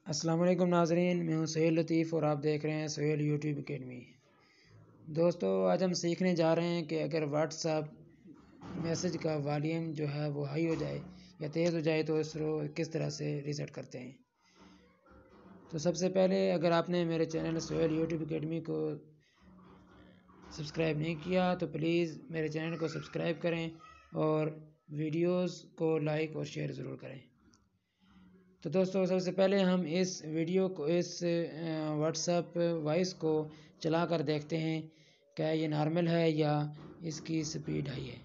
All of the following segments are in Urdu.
السلام علیکم ناظرین، میں ہوں سہیل لطیف اور آپ دیکھ رہے ہیں سہیل یوٹیوب اکیڈمی۔ دوستو، آج ہم سیکھنے جا رہے ہیں کہ اگر واٹس ایپ میسج کا والیوم جو ہے وہ ہائی ہو جائے یا تیز ہو جائے تو اس کو کس طرح سے ریسیٹ کرتے ہیں۔ تو سب سے پہلے اگر آپ نے میرے چینل سہیل یوٹیوب اکیڈمی کو سبسکرائب نہیں کیا تو پلیز میرے چینل کو سبسکرائب کریں اور ویڈیوز کو لائک اور شیئر ضرور کریں۔ تو دوستو، سب سے پہلے ہم اس ویڈیو کو اس واٹس ایپ وائس کو چلا کر دیکھتے ہیں کیا یہ نارمل ہے یا اس کی سپیڈ ہائی ہے۔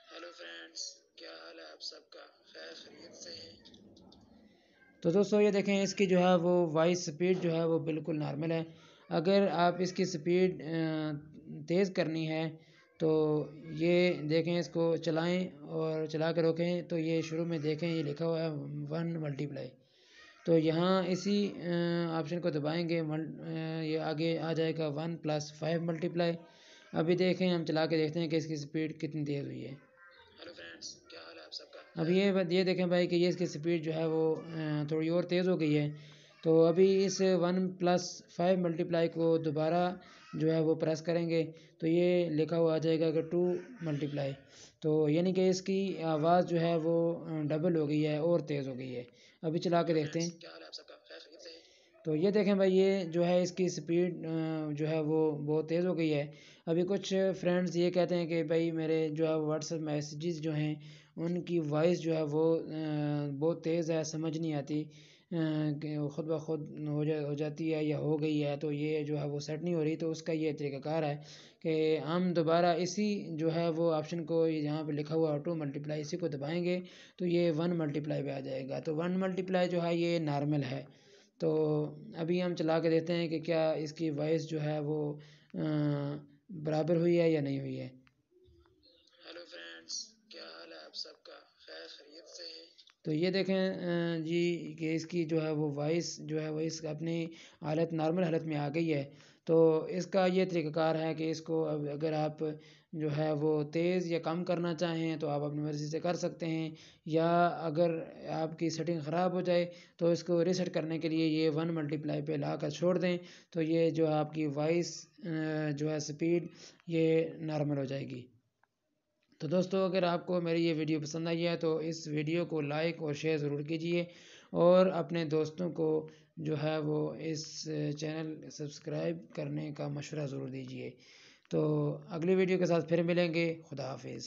ہیلو فرینڈز، کیا حال ہے آپ سب کا؟ خیر خیریت سے ہیں؟ تو دوستو یہ دیکھیں، اس کی جو ہے وہ وائس سپیڈ جو ہے وہ بالکل نارمل ہے۔ اگر آپ اس کی سپیڈ تیز کرنی ہے تو یہ دیکھیں، اس کو چلائیں اور چلا کے روکیں تو یہ شروع میں دیکھیں یہ لکھا ہوا ہے 1 ملٹیپلائی، تو یہاں اسی آپشن کو دبائیں گے، یہ آگے آ جائے گا 1 + 5 ملٹیپلائی۔ ابھی دیکھیں، ہم چلا کے دیکھتے ہیں کہ اس کی سپیڈ کتنی تیز ہوئی ہے۔ ہیلو فرینڈز، کیا حال ہے آپ سب کا؟ اب یہ دیکھیں بھائی کہ یہ اس کی سپیڈ جو ہے وہ تھوڑی اور تیز ہو گئی ہے۔ تو ابھی اس 1 + 5 ملٹیپلائی کو دوبارہ جو ہے وہ پریس کریں گے تو یہ لکھا ہوا آ جائے گا کہ 2 ملٹیپلائی، تو یعنی کہ اس کی آواز جو ہے وہ ڈبل ہو گئی ہے اور تیز ہو گئی ہے۔ ابھی چلا کے دیکھتے ہیں۔ تو یہ دیکھیں بھائی، یہ جو ہے اس کی سپیڈ جو ہے وہ بہت تیز ہو گئی ہے۔ ابھی کچھ فرینڈز یہ کہتے ہیں کہ بھائی میرے جو ہے واٹس ایپ میسیجز جو ہیں ان کی وائس جو ہے وہ بہت تیز ہے، سمجھ نہیں آتی، کہ خود بخود ہو جاتی ہے یا ہو گئی ہے، تو یہ جو ہے وہ سیٹ نہیں ہو رہی۔ تو اس کا یہ طریقہ کار ہے کہ ہم دوبارہ اسی جو ہے وہ آپشن کو یہاں پہ لکھا ہوا 2 ملٹیپلائی، اسی کو دبائیں گے تو یہ 1 ملٹیپلائی پہ آ جائے گا۔ تو 1 ملٹیپلائی جو ہے یہ نارمل ہے۔ تو ابھی ہم چلا کے دیکھتے ہیں کہ کیا اس کی وائس جو ہے وہ برابر ہوئی ہے یا نہیں ہوئی ہے۔ ہیلو فرینڈز، کیا حال ہے آپ سب کا؟ خیر خیریت سے ہیں؟ تو یہ دیکھیں جی کہ اس کی جو ہے وہ وائس جو ہے وہ اس اپنی حالت نارمل حالت میں آ گئی ہے۔ تو اس کا یہ طریقہ کار ہے کہ اس کو اگر آپ جو ہے وہ تیز یا کم کرنا چاہیں تو آپ اپنی مرضی سے کر سکتے ہیں، یا اگر آپ کی سیٹنگ خراب ہو جائے تو اس کو ریسیٹ کرنے کے لیے یہ 1 ملٹیپلائی پہ لا کر چھوڑ دیں تو یہ جو آپ کی وائس جو ہے سپیڈ یہ نارمل ہو جائے گی۔ تو دوستو، اگر آپ کو میری یہ ویڈیو پسند آئی ہے تو اس ویڈیو کو لائک اور شیئر ضرور کیجئے اور اپنے دوستوں کو جو ہے وہ اس چینل سبسکرائب کرنے کا مشورہ ضرور دیجئے۔ تو اگلی ویڈیو کے ساتھ پھر ملیں گے۔ خدا حافظ۔